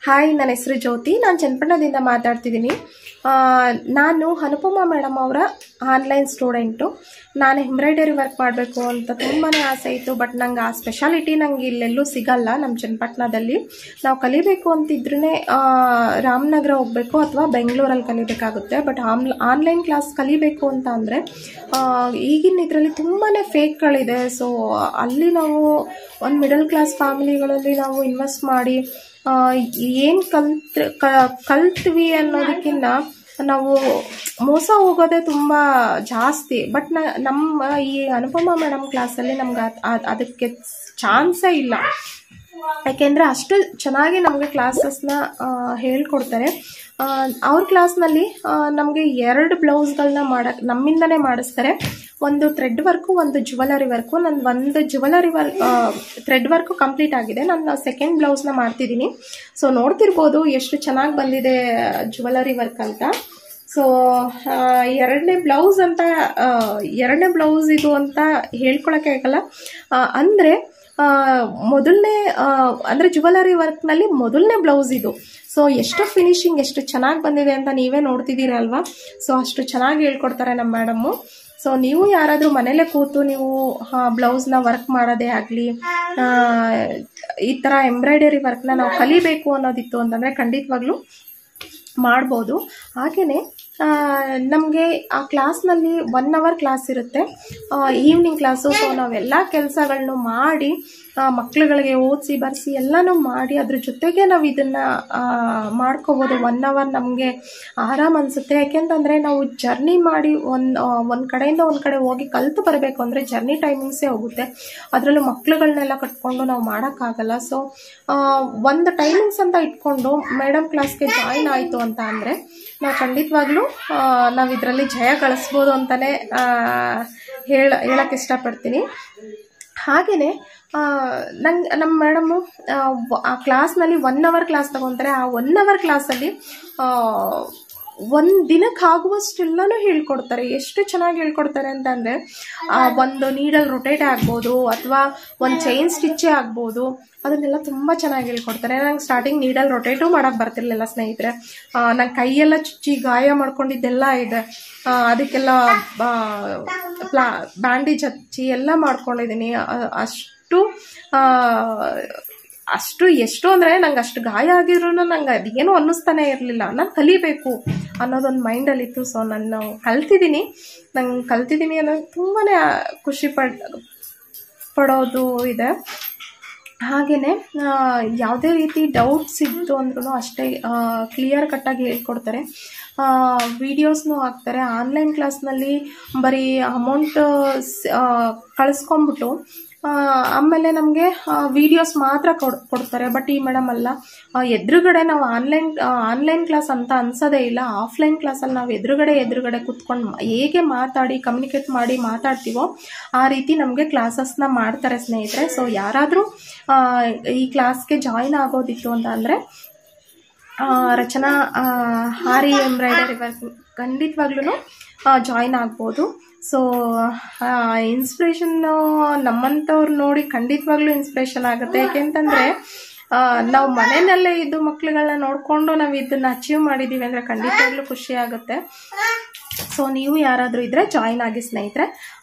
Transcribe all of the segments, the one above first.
Hi, ನನ್ನ ಹೆಸರು ಜ್ಯೋತಿ. ನಾನು ಚನ್ನಪಟ್ಟಣದಿಂದ ಮಾತಾಡ್ತಿದ್ದೀನಿ. ನಾನು ಅನುಪಮಾ ಮೇಡಮ್ ಅವರ ಆನ್ಲೈನ್ ಸ್ಟೂಡೆಂಟು. ನಾನು ಎಂಬ್ರಾಯ್ಡರಿ ವರ್ಕ್ ಮಾಡಬೇಕು ಅಂತ ತುಂಬಾ ಆಸೆ ಇತ್ತು. ಬಟ್ ನಂಗೆ ಆ ಸ್ಪೆಷಾಲಿಟಿ ನಂಗೆ ಇಲ್ಲೆಲ್ಲೂ ಸಿಗಲ್ಲ. ನಮ್ಮ ಚನ್ನಪಟ್ಟಣದಲ್ಲಿ ನಾವು ಕಲಿಬೇಕು ಅಂತಿದ್ರೂ ರಾಮನಗರ ಹೋಗಬೇಕು ಅಥವಾ ಬೆಂಗಳೂರಲ್ಲಿ ಕಲಿಬೇಕಾಗುತ್ತೆ. ಬಟ್ ಆನ್ಲೈನ್ ಕ್ಲಾಸ್ ಕಲಿಬೇಕು ಅಂತ ಅಂದರೆ ಈಗಿನ ಇದರಲ್ಲಿ ತುಂಬಾ ಫೇಕ್ಗಳಿದೆ. ಸೊ ಅಲ್ಲಿ ನಾವು ಒಂದು ಮಿಡಲ್ ಕ್ಲಾಸ್ ಫ್ಯಾಮಿಲಿಗಳಲ್ಲಿ ನಾವು ಇನ್ವೆಸ್ಟ್ ಮಾಡಿ ಏನು ಕಲ್ತ್ವಿ ಅನ್ನೋದಕ್ಕಿಂತ ನಾವು ಮೋಸ ಹೋಗೋದೇ ತುಂಬ ಜಾಸ್ತಿ. ಬಟ್ ನಮ್ಮ ಈ ಅನುಪಮಾ ಮೇಡಮ್ ಕ್ಲಾಸಲ್ಲಿ ನಮ್ಗೆ ಅದಕ್ಕೆ ಚಾನ್ಸೇ ಇಲ್ಲ. ಯಾಕೆಂದರೆ ಅಷ್ಟು ಚೆನ್ನಾಗಿ ನಮಗೆ ಕ್ಲಾಸಸ್ನ ಹೇಳ್ಕೊಡ್ತಾರೆ. ಅವ್ರ ಕ್ಲಾಸ್ನಲ್ಲಿ ನಮಗೆ 2 ಬ್ಲೌಸ್ಗಳನ್ನ ನಮ್ಮಿಂದನೇ ಮಾಡಿಸ್ತಾರೆ. ಒಂದು ಥ್ರೆಡ್ ವರ್ಕು, ಒಂದು ಜ್ಯುವೆಲರಿ ವರ್ಕು. ನನ್ನ ಒಂದು ಜ್ಯುವೆಲರಿ ಥ್ರೆಡ್ ವರ್ಕು ಕಂಪ್ಲೀಟ್ ಆಗಿದೆ. ನಾನು ಸೆಕೆಂಡ್ ಬ್ಲೌಸ್ನ ಮಾಡ್ತಿದ್ದೀನಿ. ಸೊ ನೋಡ್ತಿರ್ಬೋದು ಎಷ್ಟು ಚೆನ್ನಾಗಿ ಬಂದಿದೆ ಜ್ಯುವೆಲರಿ ವರ್ಕ್ ಅಂತ. ಸೊ ಎರಡನೇ ಬ್ಲೌಸ್ ಇದು ಅಂತ ಹೇಳ್ಕೊಳಕ್ಕೆ ಆಗಲ್ಲ. ಅಂದರೆ ಮೊದಲನೇ ಅಂದರೆ ಜ್ಯುವೆಲರಿ ವರ್ಕ್ನಲ್ಲಿ ಮೊದಲನೇ ಬ್ಲೌಸ್ ಇದು. ಸೊ ಎಷ್ಟು ಫಿನಿಶಿಂಗ್ ಎಷ್ಟು ಚೆನ್ನಾಗಿ ಬಂದಿದೆ ಅಂತ ನೀವೇ ನೋಡ್ತಿದ್ದೀರಲ್ವಾ. ಸೊ ಅಷ್ಟು ಚೆನ್ನಾಗಿ ಹೇಳ್ಕೊಡ್ತಾರೆ ನಮ್ಮ ಮೇಡಮ್ಮು. ಸೊ ನೀವು ಯಾರಾದರೂ ಮನೇಲೇ ಕೂತು ನೀವು ಬ್ಲೌಸ್ನ ವರ್ಕ್ ಮಾಡೋದೇ ಆಗಲಿ, ಈ ಥರ ಎಂಬ್ರಾಯ್ಡರಿ ವರ್ಕ್ನ ನಾವು ಕಲಿಬೇಕು ಅನ್ನೋದಿತ್ತು ಅಂತಂದರೆ ಖಂಡಿತವಾಗ್ಲೂ ಮಾಡ್ಬೋದು. ಹಾಗೆಯೇ ನಮಗೆ ಆ ಕ್ಲಾಸ್ನಲ್ಲಿ 1 ಅವರ್ ಕ್ಲಾಸ್ ಇರುತ್ತೆ, ಈವ್ನಿಂಗ್ ಕ್ಲಾಸು. ಸೊ ನಾವೆಲ್ಲ ಕೆಲಸಗಳನ್ನು ಮಾಡಿ ಮಕ್ಳುಗಳಿಗೆ ಓದಿಸಿ ಬರೆಸಿ ಎಲ್ಲನೂ ಮಾಡಿ ಅದ್ರ ಜೊತೆಗೆ ನಾವು ಇದನ್ನು ಮಾಡ್ಕೋಬೋದು. 1 ಅವರ್ ನಮಗೆ ಆರಾಮ್ ಅನಿಸುತ್ತೆ. ಯಾಕೆಂತಂದರೆ ನಾವು ಜರ್ನಿ ಮಾಡಿ ಒಂದು ಕಡೆಯಿಂದ ಒಂದು ಕಡೆ ಹೋಗಿ ಕಲಿತು ಬರಬೇಕು ಅಂದರೆ ಜರ್ನಿ ಟೈಮಿಂಗ್ಸೇ ಹೋಗುತ್ತೆ. ಅದರಲ್ಲೂ ಮಕ್ಳುಗಳನ್ನೆಲ್ಲ ಕಟ್ಕೊಂಡು ನಾವು ಮಾಡೋಕ್ಕಾಗಲ್ಲ. ಸೊ ಒಂದು ಟೈಮಿಂಗ್ಸ್ ಅಂತ ಇಟ್ಕೊಂಡು ಮೇಡಮ್ ಕ್ಲಾಸ್ಗೆ ಜಾಯಿನ್ ಆಯಿತು ಅಂತ ಅಂದರೆ ನಾವು ಖಂಡಿತವಾಗ್ಲೂ ನಾವು ಇದರಲ್ಲಿ ಜಯ ಗಳಿಸ್ಬೋದು ಅಂತಲೇ ಹೇಳಕ್ಕೆ ಇಷ್ಟಪಡ್ತೀನಿ. ಹಾಗೆಯೇ ನಮ್ಮ ಮೇಡಮು ಆ ಕ್ಲಾಸ್ನಲ್ಲಿ 1 ಅವರ್ ಕ್ಲಾಸ್ ತಗೊತಾರೆ. ಆ 1 ಅವರ್ ಕ್ಲಾಸಲ್ಲಿ ಒಂದು ದಿನಕ್ಕೆ ಆಗುವಷ್ಟೆಲ್ಲನೂ ಹೇಳ್ಕೊಡ್ತಾರೆ. ಎಷ್ಟು ಚೆನ್ನಾಗಿ ಹೇಳ್ಕೊಡ್ತಾರೆ ಅಂತಂದರೆ ಒಂದು ನೀಡಲ್ ರೊಟೇಟ್ ಆಗ್ಬೋದು ಅಥವಾ ಒಂದು ಚೈನ್ ಸ್ಟಿಚ್ಚೇ ಆಗ್ಬೋದು, ಅದನ್ನೆಲ್ಲ ತುಂಬ ಚೆನ್ನಾಗಿ ಹೇಳ್ಕೊಡ್ತಾರೆ. ನಂಗೆ ಸ್ಟಾರ್ಟಿಂಗ್ ನೀಡಲ್ ರೊಟೇಟು ಮಾಡೋಕ್ಕೆ ಬರ್ತಿರ್ಲಿಲ್ಲ ಸ್ನೇಹಿತರೆ. ನಂಗೆ ಕೈಯೆಲ್ಲ ಚುಚ್ಚಿ ಗಾಯ ಮಾಡ್ಕೊಂಡಿದ್ದೆಲ್ಲ ಇದೆ. ಅದಕ್ಕೆಲ್ಲ ಬ್ಯಾಂಡೇಜ್ ಹಚ್ಚಿ ಎಲ್ಲ ಮಾಡ್ಕೊಂಡಿದ್ದೀನಿ. ಎಷ್ಟು ಅಂದರೆ ನಂಗೆ ಅಷ್ಟು ಗಾಯ ಆಗಿದ್ರು ನಂಗೆ ಅದೇನೋ ಅನ್ನಿಸ್ತಾನೆ ಇರಲಿಲ್ಲ. ನಾನು ಕಲಿಬೇಕು ಅನ್ನೋದೊಂದು ಮೈಂಡಲ್ಲಿತ್ತು. ಸೊ ನಾನು ಕಲ್ತಿದ್ದೀನಿ ಅನ್ನೋದು ತುಂಬಾ ಖುಷಿ ಪಡೋದು ಇದೆ. ಹಾಗೆಯೇ ಯಾವುದೇ ರೀತಿ ಡೌಟ್ಸ್ ಇತ್ತು ಅಂದ್ರೂ ಅಷ್ಟೇ ಕ್ಲಿಯರ್ ಕಟ್ಟಾಗಿ ಹೇಳ್ಕೊಡ್ತಾರೆ. ವಿಡಿಯೋಸ್ನೂ ಹಾಕ್ತಾರೆ. ಆನ್ಲೈನ್ ಕ್ಲಾಸ್ನಲ್ಲಿ ಬರೀ ಅಮೌಂಟ್ ಕಳಿಸ್ಕೊಂಬಿಟ್ಟು ಆಮೇಲೆ ನಮಗೆ ವಿಡಿಯೋಸ್ ಮಾತ್ರ ಕೊಡ್ತಾರೆ. ಬಟ್ ಈ ಮೇಡಮ್ ಅಲ್ಲ, ಎದುರುಗಡೆ ನಾವು ಆನ್ಲೈನ್ ಕ್ಲಾಸ್ ಅಂತ ಅನ್ಸೋದೇ ಇಲ್ಲ. ಆಫ್ಲೈನ್ ಕ್ಲಾಸಲ್ಲಿ ನಾವು ಎದುರುಗಡೆ ಕೂತ್ಕೊಂಡು ಹೇಗೆ ಕಮ್ಯುನಿಕೇಟ್ ಮಾಡಿ ಮಾತಾಡ್ತೀವೋ ಆ ರೀತಿ ನಮಗೆ ಕ್ಲಾಸಸ್ನ ಮಾಡ್ತಾರೆ ಸ್ನೇಹಿತರೆ. ಸೊ ಯಾರಾದರೂ ಈ ಕ್ಲಾಸ್ಗೆ ಜಾಯಿನ್ ಆಗೋದಿತ್ತು ಅಂತ ಅಂದರೆ ರಚನಾ ಹಾರಿ ಎಂಬ್ರಾಯ್ಡರಿ ವರ್ಕ್ ಖಂಡಿತವಾಗ್ಲೂ ಜಾಯಿನ್ ಆಗ್ಬೋದು. ಸೊ ಇನ್ಸ್ಪಿರೇಷನ್ನು ನಮ್ಮಂಥವ್ರು ನೋಡಿ ಖಂಡಿತವಾಗ್ಲೂ ಇನ್ಸ್ಪಿರೇಷನ್ ಆಗುತ್ತೆ. ಯಾಕೆಂತಂದರೆ ನಾವು ಮನೆಯಲ್ಲೇ ಇದ್ದು ಮಕ್ಳುಗಳನ್ನ ನೋಡಿಕೊಂಡು ನಾವು ಇದನ್ನು ಅಚೀವ್ ಮಾಡಿದ್ದೀವಿ ಅಂದರೆ ಖಂಡಿತವಾಗ್ಲೂ ಖುಷಿ ಆಗುತ್ತೆ. ಸೊ ನೀವು ಯಾರಾದರೂ ಇದ್ದರೆ ಜಾಯಿನ್ ಆಗಿ ಸ್ನೇಹಿತರೆ.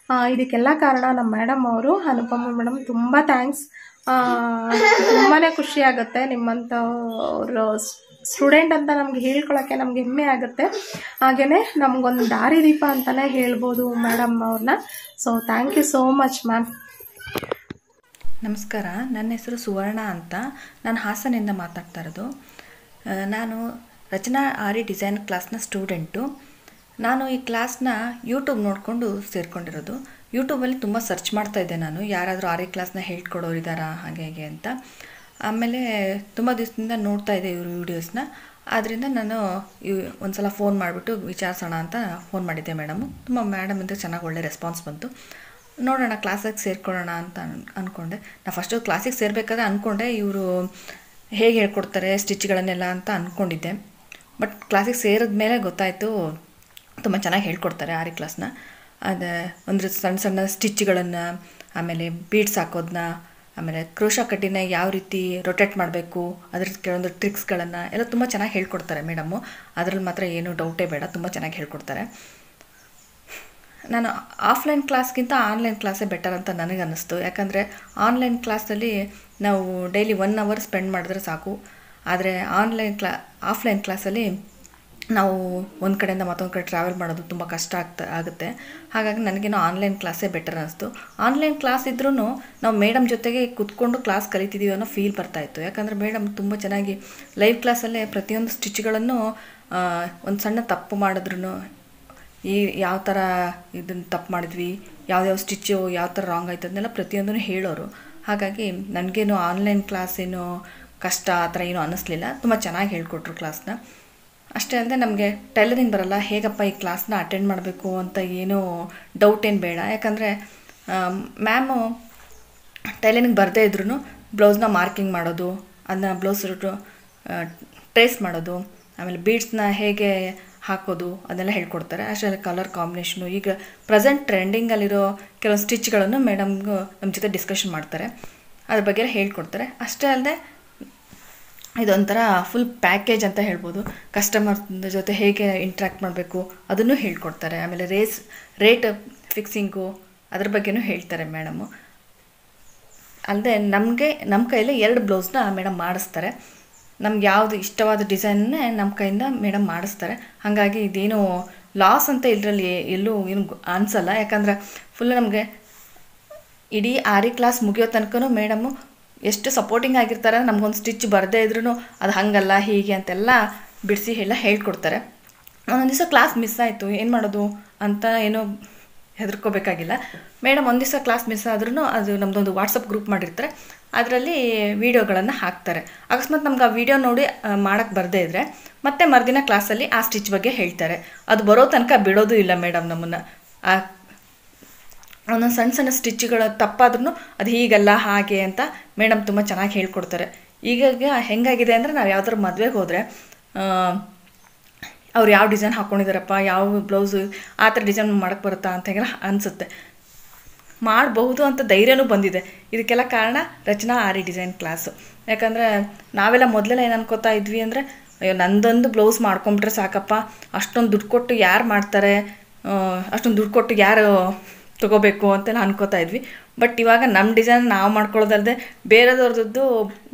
ಇದಕ್ಕೆಲ್ಲ ಕಾರಣ ನಮ್ಮ ಮೇಡಮ್ ಅವರು, ಅನುಪಮಾ ಮೇಡಮ್. ತುಂಬ ಥ್ಯಾಂಕ್ಸ್. ತುಂಬಾ ಖುಷಿ ಆಗುತ್ತೆ. ನಿಮ್ಮಂಥವ್ರು ಸ್ಟೂಡೆಂಟ್ ಅಂತ ನಮ್ಗೆ ಹೇಳ್ಕೊಳಕ್ಕೆ ನಮ್ಗೆ ಹೆಮ್ಮೆ ಆಗುತ್ತೆ. ಹಾಗೆಯೇ ನಮಗೊಂದು ದಾರಿದೀಪ ಅಂತಲೇ ಹೇಳ್ಬೋದು ಮೇಡಮ್ ಅವ್ರನ್ನ. So thank you so much ma'am. ನಮಸ್ಕಾರ, ನನ್ನ ಹೆಸರು ಸುವರ್ಣ ಅಂತ. ನಾನು ಹಾಸನಿಂದ ಮಾತಾಡ್ತಾ ಇರೋದು. ನಾನು ರಚನಾ ಆರಿ ಡಿಸೈನ್ ಕ್ಲಾಸ್ನ ಸ್ಟೂಡೆಂಟು. ನಾನು ಈ ಕ್ಲಾಸ್ನ ಯೂಟ್ಯೂಬ್ ನೋಡಿಕೊಂಡು ಸೇರಿಕೊಂಡಿರೋದು. ಯೂಟ್ಯೂಬಲ್ಲಿ ತುಂಬ ಸರ್ಚ್ ಮಾಡ್ತಾಯಿದ್ದೆ ನಾನು, ಯಾರಾದರೂ ಆರಿ ಕ್ಲಾಸ್ನ ಹೇಳ್ಕೊಡೋರು ಇದ್ದಾರಾ ಹಾಗೆ ಹೇಗೆ ಅಂತ. ಆಮೇಲೆ ತುಂಬ ದಿವಸದಿಂದ ನೋಡ್ತಾ ಇದ್ದೆ ಇವ್ರ ವೀಡಿಯೋಸ್ನ. ಆದ್ದರಿಂದ ನಾನು ಒಂದು ಸಲ ಫೋನ್ ಮಾಡಿಬಿಟ್ಟು ವಿಚಾರಿಸೋಣ ಅಂತ ಫೋನ್ ಮಾಡಿದ್ದೆ ಮೇಡಮು. ಮೇಡಮಿಂದ ಚೆನ್ನಾಗಿ ಒಳ್ಳೆ ರೆಸ್ಪಾನ್ಸ್ ಬಂತು. ನೋಡೋಣ ಕ್ಲಾಸಿಗೆ ಸೇರ್ಕೊಳ್ಳೋಣ ಅಂತ ಅಂದ್ಕೊಂಡೆ. ನಾನು ಫಸ್ಟು ಕ್ಲಾಸಿಗೆ ಸೇರಬೇಕಾದ್ರೆ ಅಂದ್ಕೊಂಡೆ ಇವರು ಹೇಗೆ ಹೇಳ್ಕೊಡ್ತಾರೆ ಸ್ಟಿಚ್ಗಳನ್ನೆಲ್ಲ ಅಂತ ಅಂದ್ಕೊಂಡಿದ್ದೆ. ಬಟ್ ಕ್ಲಾಸಿಗೆ ಸೇರಿದ ಮೇಲೆ ಗೊತ್ತಾಯಿತು ತುಂಬ ಚೆನ್ನಾಗಿ ಹೇಳ್ಕೊಡ್ತಾರೆ ಆರಿ ಕ್ಲಾಸ್ನ. ಅದು ಅಂದರೆ ಸಣ್ಣ ಸಣ್ಣ ಸ್ಟಿಚ್ಗಳನ್ನು, ಆಮೇಲೆ ಬೀಡ್ಸ್ ಹಾಕೋದನ್ನ, ಆಮೇಲೆ ಕ್ರೋಶಾ ಕಟ್ಟಿನ ಯಾವ ರೀತಿ ರೊಟೇಟ್ ಮಾಡಬೇಕು ಅದ್ರದ್ದು ಕೆಲವೊಂದು ಟ್ರಿಕ್ಸ್ಗಳನ್ನು ಎಲ್ಲ ತುಂಬ ಚೆನ್ನಾಗಿ ಹೇಳ್ಕೊಡ್ತಾರೆ ಮೇಡಮ್ಮು. ಅದರಲ್ಲಿ ಮಾತ್ರ ಏನೂ ಡೌಟೇ ಬೇಡ, ತುಂಬ ಚೆನ್ನಾಗಿ ಹೇಳ್ಕೊಡ್ತಾರೆ. ನಾನು ಆಫ್ಲೈನ್ ಕ್ಲಾಸ್ಗಿಂತ ಆನ್ಲೈನ್ ಕ್ಲಾಸೇ ಬೆಟರ್ ಅಂತ ನನಗೆ ಅನ್ನಿಸ್ತು. ಯಾಕಂದರೆ ಆನ್ಲೈನ್ ಕ್ಲಾಸಲ್ಲಿ ನಾವು ಡೈಲಿ 1 ಅವರ್ ಸ್ಪೆಂಡ್ ಮಾಡಿದ್ರೆ ಸಾಕು. ಆದರೆ ಆಫ್ಲೈನ್ ಕ್ಲಾಸಲ್ಲಿ ನಾವು ಒಂದು ಕಡೆಯಿಂದ ಮತ್ತೊಂದು ಕಡೆ ಟ್ರಾವೆಲ್ ಮಾಡೋದು ತುಂಬ ಕಷ್ಟ ಆಗುತ್ತೆ. ಹಾಗಾಗಿ ನನಗೇನೋ ಆನ್ಲೈನ್ ಕ್ಲಾಸೇ ಬೆಟರ್ ಅನ್ನಿಸ್ತು. ಆನ್ಲೈನ್ ಕ್ಲಾಸ್ ಇದ್ರೂ ನಾವು ಮೇಡಮ್ ಜೊತೆಗೆ ಕೂತ್ಕೊಂಡು ಕ್ಲಾಸ್ ಕಲಿತಿದ್ದೀವಿ ಅನ್ನೋ ಫೀಲ್ ಬರ್ತಾಯಿತ್ತು. ಯಾಕಂದರೆ ಮೇಡಮ್ ತುಂಬ ಚೆನ್ನಾಗಿ ಲೈವ್ ಕ್ಲಾಸಲ್ಲೇ ಪ್ರತಿಯೊಂದು ಸ್ಟಿಚ್ಗಳನ್ನು ಒಂದು ಸಣ್ಣ ತಪ್ಪು ಮಾಡಿದ್ರು ಯಾವ ಥರ ಇದನ್ನು ತಪ್ಪು ಮಾಡಿದ್ವಿ, ಯಾವ್ಯಾವ ಸ್ಟಿಚ್ಚು ಯಾವ ಥರ ರಾಂಗ್ ಆಯ್ತು ಅದನ್ನೆಲ್ಲ ಪ್ರತಿಯೊಂದೂ ಹೇಳೋರು. ಹಾಗಾಗಿ ನನಗೇನು ಆನ್ಲೈನ್ ಕ್ಲಾಸ್ ಏನೋ ಕಷ್ಟ ಆ ಥರ ಏನೂ ಅನ್ನಿಸ್ಲಿಲ್ಲ. ತುಂಬ ಚೆನ್ನಾಗಿ ಹೇಳ್ಕೊಟ್ರು ಕ್ಲಾಸ್ನ. ಅಷ್ಟೇ ಅಲ್ಲದೆ ನಮಗೆ ಟೈಲರಿಂಗ್ ಬರಲ್ಲ, ಹೇಗಪ್ಪ ಈ ಕ್ಲಾಸ್ನ ಅಟೆಂಡ್ ಮಾಡಬೇಕು ಅಂತ ಏನೂ ಡೌಟ್ ಏನು ಬೇಡ. ಯಾಕಂದರೆ ಮ್ಯಾಮು ಟೈಲರಿಂಗ್ ಬರದೇ ಇದ್ರೂ ಬ್ಲೌಸ್ನ ಮಾರ್ಕಿಂಗ್ ಮಾಡೋದು, ಅದನ್ನ ಬ್ಲೌಸ್ ಟ್ರೇಸ್ ಮಾಡೋದು, ಆಮೇಲೆ ಬೀಡ್ಸ್ನ ಹೇಗೆ ಹಾಕೋದು ಅದನ್ನೆಲ್ಲ ಹೇಳ್ಕೊಡ್ತಾರೆ. ಅಷ್ಟೇ ಕಲರ್ ಕಾಂಬಿನೇಷನು, ಈಗ ಪ್ರೆಸೆಂಟ್ ಟ್ರೆಂಡಿಂಗಲ್ಲಿರೋ ಕೆಲವು ಸ್ಟಿಚ್ಗಳನ್ನು ಮೇಡಮ್ಗೂ ನಮ್ಮ ಜೊತೆ ಡಿಸ್ಕಷನ್ ಮಾಡ್ತಾರೆ, ಅದ್ರ ಬಗ್ಗೆ ಹೇಳ್ಕೊಡ್ತಾರೆ. ಅಷ್ಟೇ ಅಲ್ಲದೆ ಇದೊಂಥರ ಫುಲ್ ಪ್ಯಾಕೇಜ್ ಅಂತ ಹೇಳ್ಬೋದು. ಕಸ್ಟಮರ್ ಜೊತೆ ಹೇಗೆ ಇಂಟ್ರ್ಯಾಕ್ಟ್ ಮಾಡಬೇಕು ಅದನ್ನು ಹೇಳ್ಕೊಡ್ತಾರೆ. ಆಮೇಲೆ ರೇಟ್ ಫಿಕ್ಸಿಂಗು ಅದ್ರ ಬಗ್ಗೆನೂ ಹೇಳ್ತಾರೆ ಮೇಡಮು. ಅಲ್ಲದೆ ನಮ್ಮ ಕೈಯಲ್ಲಿ 2 ಬ್ಲೌಸ್ನ ಮೇಡಮ್ ಮಾಡಿಸ್ತಾರೆ. ನಮ್ಗೆ ಯಾವುದು ಇಷ್ಟವಾದ ಡಿಸೈನ್ನೇ ನಮ್ಮ ಕೈಯಿಂದ ಮೇಡಮ್ ಮಾಡಿಸ್ತಾರೆ. ಹಾಗಾಗಿ ಇದೇನು ಲಾಸ್ ಅಂತ ಇದರಲ್ಲಿ ಎಲ್ಲೂ ಏನು ಅನಿಸಲ್ಲ. ಯಾಕಂದರೆ ಫುಲ್ ನಮಗೆ ಇಡೀ ಆರಿ ಕ್ಲಾಸ್ ಮುಗಿಯೋ ತನಕ ಮೇಡಮು ಎಷ್ಟು ಸಪೋರ್ಟಿಂಗ್ ಆಗಿರ್ತಾರೆ. ನಮಗೊಂದು ಸ್ಟಿಚ್ ಬರದೇ ಇದ್ರೂ ಅದು ಹಾಗಲ್ಲ ಹೀಗೆ ಅಂತೆಲ್ಲ ಬಿಡಿಸಿ ಎಲ್ಲ ಹೇಳ್ಕೊಡ್ತಾರೆ. ಒಂದೊಂದು ದಿವಸ ಕ್ಲಾಸ್ ಮಿಸ್ ಆಯಿತು ಏನು ಮಾಡೋದು ಅಂತ ಏನೋ ಹೆದರ್ಕೋಬೇಕಾಗಿಲ್ಲ. ಮೇಡಮ್ ಒಂದು ದಿವಸ ಕ್ಲಾಸ್ ಮಿಸ್ ಆದ್ರೂ ಅದು ನಮ್ಮದೊಂದು ವಾಟ್ಸಪ್ ಗ್ರೂಪ್ ಮಾಡಿರ್ತಾರೆ, ಅದರಲ್ಲಿ ವೀಡಿಯೋಗಳನ್ನು ಹಾಕ್ತಾರೆ. ಅಕಸ್ಮಾತ್ ನಮ್ಗೆ ಆ ವಿಡಿಯೋ ನೋಡಿ ಮಾಡೋಕ್ಕೆ ಬರದೇ ಇದ್ದರೆ ಮತ್ತೆ ಮರುದಿನ ಕ್ಲಾಸಲ್ಲಿ ಆ ಸ್ಟಿಚ್ ಬಗ್ಗೆ ಹೇಳ್ತಾರೆ. ಅದು ಬರೋ ತನಕ ಬಿಡೋದು ಇಲ್ಲ ಮೇಡಮ್ ನಮ್ಮನ್ನು. ಒಂದೊಂದು ಸಣ್ಣ ಸಣ್ಣ ಸ್ಟಿಚ್ಗಳು ತಪ್ಪಾದ್ರೂ ಅದು ಹೀಗಲ್ಲ ಹಾಗೆ ಅಂತ ಮೇಡಮ್ ತುಂಬ ಚೆನ್ನಾಗಿ ಹೇಳ್ಕೊಡ್ತಾರೆ. ಈಗ ಹೆಂಗಾಗಿದೆ ಅಂದರೆ ನಾವು ಯಾವ್ದಾದ್ರು ಮದುವೆಗೆ ಹೋದರೆ ಅವ್ರು ಯಾವ ಡಿಸೈನ್ ಹಾಕ್ಕೊಂಡಿದ್ದಾರಪ್ಪ, ಯಾವ ಬ್ಲೌಸು ಆ ಥರ ಡಿಸೈನ್ ಮಾಡೋಕ್ಕೆ ಬರುತ್ತಾ ಅಂತ ಹೇಗೆ ಅನಿಸುತ್ತೆ. ಮಾಡಬಹುದು ಅಂತ ಧೈರ್ಯನೂ ಬಂದಿದೆ. ಇದಕ್ಕೆಲ್ಲ ಕಾರಣ ರಚನಾ ಆರಿ ಡಿಸೈನ್ ಕ್ಲಾಸು. ಯಾಕಂದರೆ ನಾವೆಲ್ಲ ಮೊದಲೆಲ್ಲ ಏನು ಅನ್ಕೋತಾ ಇದ್ವಿ ಅಂದರೆ, ಅಯ್ಯೋ ನಂದೊಂದು ಬ್ಲೌಸ್ ಮಾಡ್ಕೊಂಬಿಟ್ರೆ ಸಾಕಪ್ಪ, ಅಷ್ಟೊಂದು ದುಡ್ಡು ಕೊಟ್ಟು ಯಾರು ಮಾಡ್ತಾರೆ, ಅಷ್ಟೊಂದು ದುಡ್ಡು ಕೊಟ್ಟು ಯಾರು ತೊಗೋಬೇಕು ಅಂತೆಲ್ಲ ಅನ್ಕೋತಾ ಇದ್ವಿ. ಬಟ್ ಇವಾಗ ನಮ್ಮ ಡಿಸೈನ್ ನಾವು ಮಾಡ್ಕೊಳ್ಳೋದಲ್ಲದೆ ಬೇರೆದವ್ರದ್ದು